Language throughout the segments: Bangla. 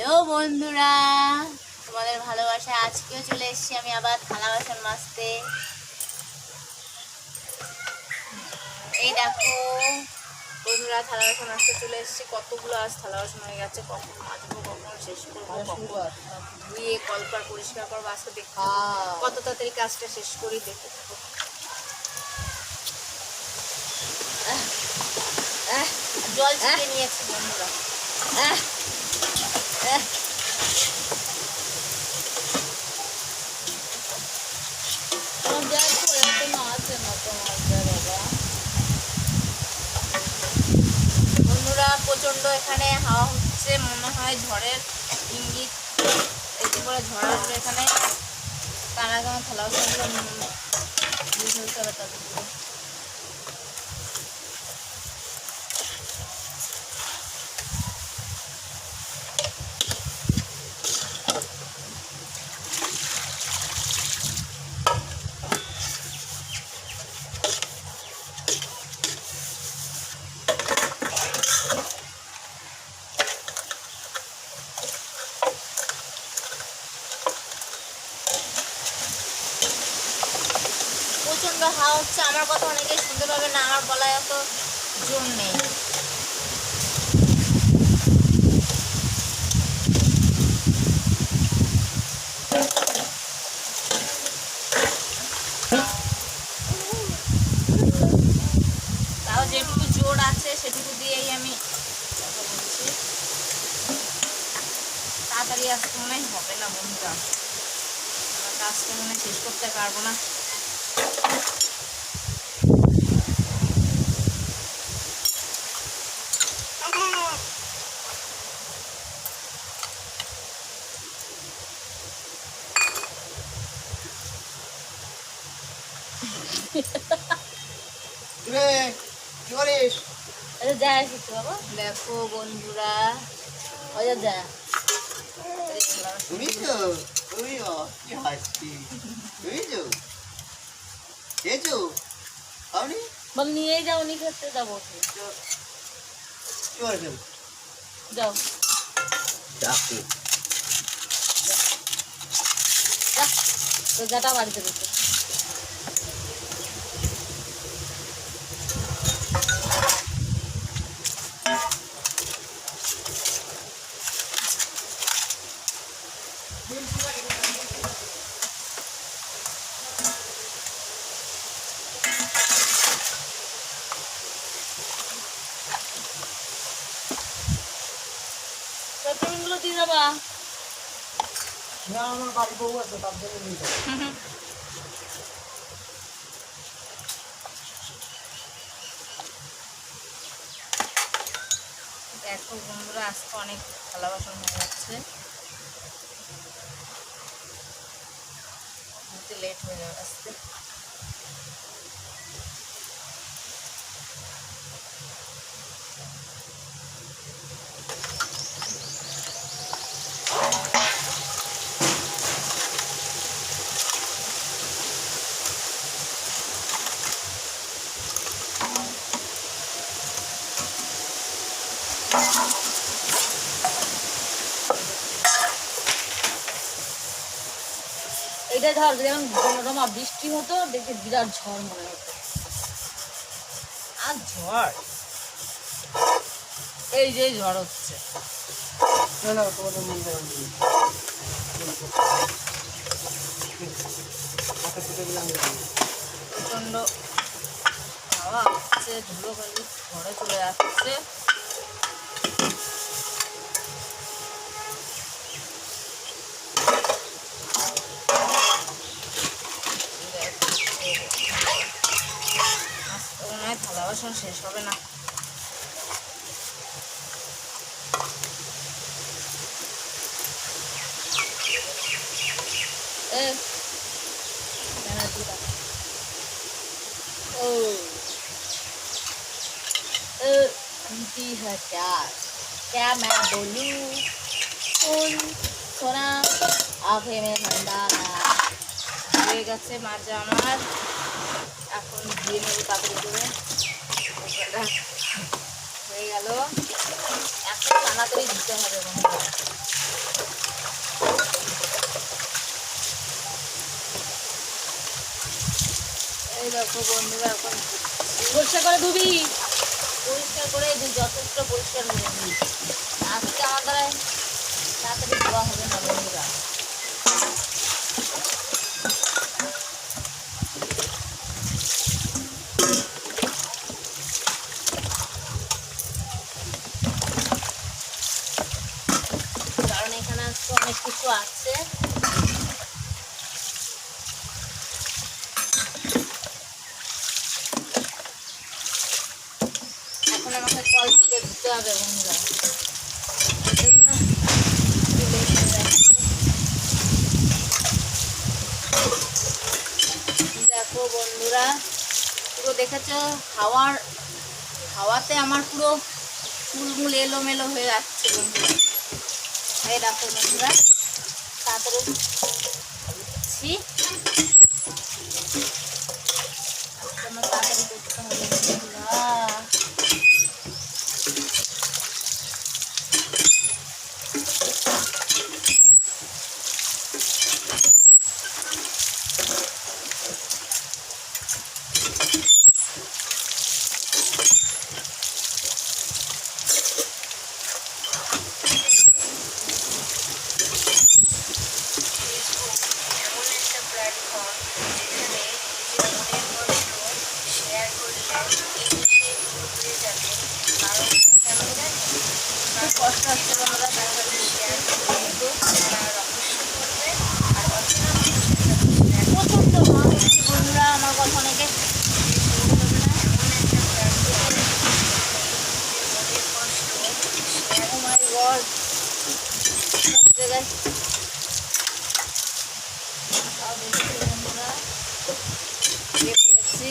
হ্যালো বন্ধুরা, তোমাদের ভালোবাসা আজকেও চলে এসেছি আমি আবার থালা বাসন মাজতে। এই দেখো বন্ধুরা, থালা বাসন মাজতে চলে এসেছি। কতগুলো আজ থালা বাসন হয়ে গেছে, কখন মাজবো, কখন শেষ করবো, কখন ধুয়ে কলপার পরিষ্কার করবো। আজকে দেখো কত তাড়াতাড়ি কাজটা শেষ করি। দেখে জল ছিটিয়ে নিয়েছি বন্ধুরা। বন্ধুরা প্রচন্ড এখানে হাওয়া হচ্ছে, মনে হয় ঝড়ের ইঙ্গিত। একটু করে ঝড় আসবে এখানে। তার আগে আমার থালা বাসনগুলো ধুয়ে ফেলতে হবে তাদের। প্রচন্ড হাওয়া হচ্ছে। আমার কথা অনেকেই শুনতে পাবে না, আমার গলায় এত জোর নেই। তাও যেটুকু জোর আছে সেটুকু দিয়েই আমি কথা বলছি। তাড়াতাড়ি আজকে মনে হয় হবে না বন্ধুরা, আমার কাজটা মনে হয় শেষ করতে পারবো না। দেখো বন্ধুরা, নিয়ে যাও, নি খেতে যাবো। যাও রোজাটা বাড়িতে দিতে। গুলো দিয়ে যাবা। আমার বাড়ি বউ আছে, তার জন্য নিয়ে যাবো। দেখো বন্ধুরা, আজকে অনেক থালা বাসন হয়ে যাচ্ছে, লেট হয়ে যাবে আজকে। এটা ঝড় যেমন রমা বৃষ্টি হতো, দেখে বিরাট ঝড় মনে হতো। আর ঝড় এই যে ঝড় হচ্ছে, প্রচন্ড হাওয়া হচ্ছে, ধুলো বালি ঝড়ে চলে যাচ্ছে। মনে হয় থালা বাসন শেষ হবে না। क्या मैं बोलूं, सुन सोना आँखें में ठंडा হয়ে গেছে মাজা আমার। এখন ধুয়ে নেবো তাড়াতাড়ি করে। হয়ে গেল, এখন তাড়াতাড়ি ধুতে হবে বন্ধুরা। দেখো বন্ধুরা এখন পরিষ্কার করে ধুবি। পরিষ্কার করে যথেষ্ট পরিষ্কার করে দিই। আজকে আমার দ্বারা তাড়াতাড়ি ধোয়া হবে না বন্ধুরা। কারণ এখানে আজকে অনেক কিছু আছে। এখন আমাকে কল থেকে দিতে হবে বন্ধুরা। দেখো বন্ধুরা, পুরো দেখেছ হাওয়াতে আমার পুরো ফুলমুল এলোমেলো হয়ে যাচ্ছে বন্ধুরা। এই দেখো বন্ধুরা, তাড়াতাড়ি দিচ্ছি। আমার তাড়াতাড়ি করতে হবে বন্ধুরা। কষ্ট হচ্ছে বন্ধুরা, প্রচন্ড মা হচ্ছে বন্ধুরা। আমার কথা অনেকে বন্ধুরা দিয়ে ফেলেছি।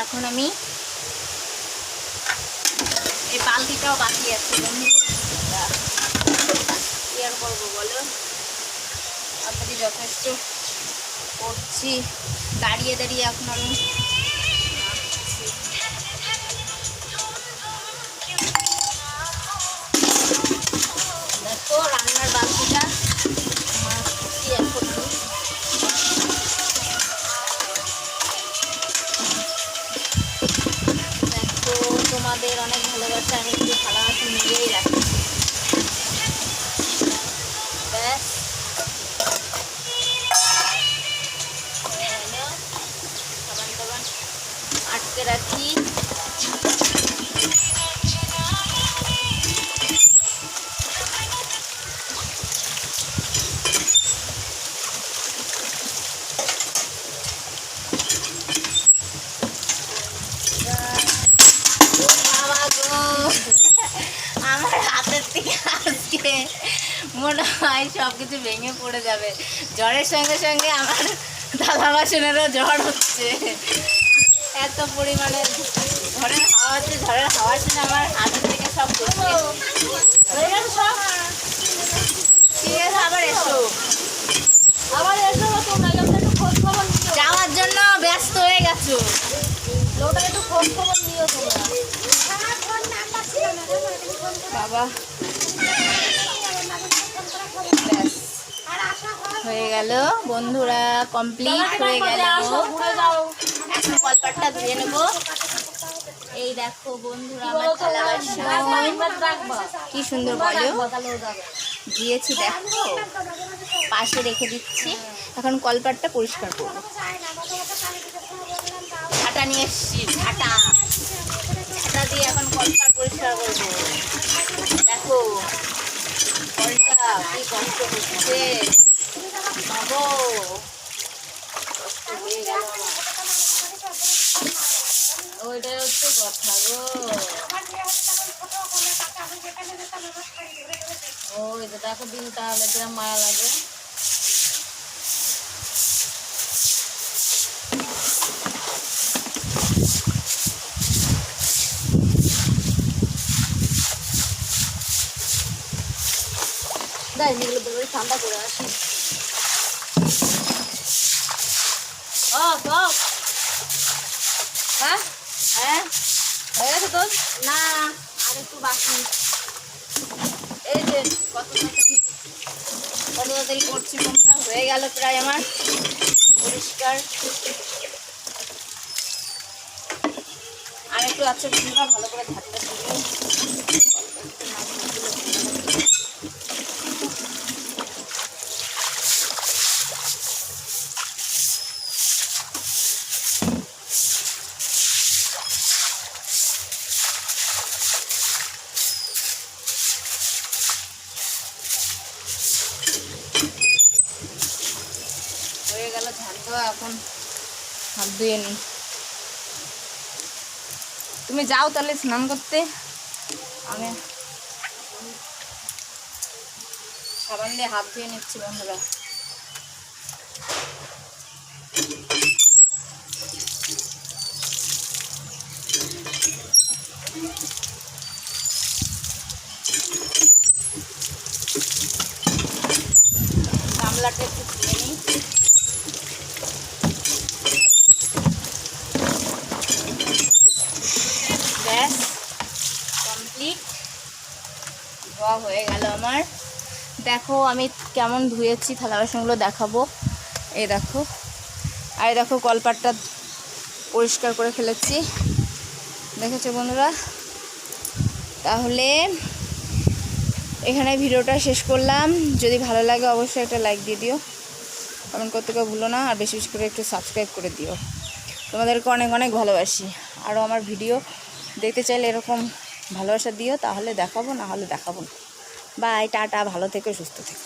এখন আমি এই বালতিটাও বাকি আছে বন্ধু, কি আর করবো বলো। আপনাকে যথেষ্ট করছি, দাঁড়িয়ে দাঁড়িয়ে এখন আমি দেখো রান্নার বালতিটা মাছছি এখন আমি। দেখো তোমাদের অনেক ভালোবাসা, আমি কিন্তু থালা বাসন নিজেই রাখি। ব্যাস সাবান টাবান আটকে রাখি। আমার হাতের থেকে আজকে মনে হয় সব কিছু ভেঙে পড়ে যাবে। জ্বরের সঙ্গে সঙ্গে আমার থালা বাসনেরও জ্বর হচ্ছে, এত পরিমাণে ঝড়ের হাওয়া হচ্ছে। ঝড়ের হাওয়ার সঙ্গে আমার হাতের থেকে সব করছে। ঠিক আছে, আবার এসো, আবার এসো তোমরা, একটু খোঁজ খবর নিও। যাওয়ার জন্য ব্যস্ত হয়ে গেছো। লোটা একটু খোঁজ খবর নিও তোমরা। বাবা ব্যাস হয়ে গেল বন্ধুরা, কমপ্লিট হয়ে গেল। এখন কলপাটটা ধুয়ে নেবো। এই দেখো বন্ধুরা, আমার থালা বাসন কি সুন্দর বলো দিয়েছি, দেখো পাশে রেখে দিচ্ছি। এখন কলপাটটা পরিষ্কার করবো। ঝাঁটা নিয়ে এসছি, ঝাঁটা দিয়ে এখন কলপাট পরিষ্কার করবো। দেখো কলটা কি কষ্ট হচ্ছে, বাবু কষ্ট হয়ে গেল আমার। ওইটাই হচ্ছে কথা গো। ওই যে দেখো দিন তাহলে কিরম মায়া লাগে। দেয় এগুলো বলে ঠান্ডা করে আসি। হ্যাঁ হ্যাঁ হয়ে গেছে তোর? না, আর একটু বাকি। এই যে কত তাড়াতাড়ি করছি বন্ধুরা, হয়ে গেল প্রায় আমার পরিষ্কার। আর একটু আছে বন্ধুরা, ভালো করে ঝাড়টা দিয়ে হয়ে গেল ঝাড় দেওয়া। এখন হাত ধুয়ে নিই। তুমি যাও তাহলে স্নান করতে, আমি সাবান দিয়ে হাত ধুয়ে নিচ্ছি বন্ধুরা। গামলাটা একটু ধুয়ে নিই। ব্যাস কমপ্লিট, ধোয়া হয়ে গেল আমার। দেখো আমি কেমন ধুয়েছি, থালা বাসনগুলো দেখাবো। এই দেখো, আর দেখো কলপাটটা পরিষ্কার করে ফেলেছি, দেখেছো বন্ধুরা। তাহলে এখানে ভিডিওটা শেষ করলাম। যদি ভালো লাগে অবশ্যই একটা লাইক দিয়ে দিও, কমেন্ট করতে কেউ ভুলো না, আর বেশি বেশি করে একটু সাবস্ক্রাইব করে দিও। তোমাদেরকে অনেক অনেক ভালোবাসি। আরও আমার ভিডিও দেখতে চাইলে এরকম ভালোবাসা দিও, তাহলে দেখাবো, না হলে দেখাবো না। বাই, টাটা, ভালো থেকো, সুস্থ থেকো।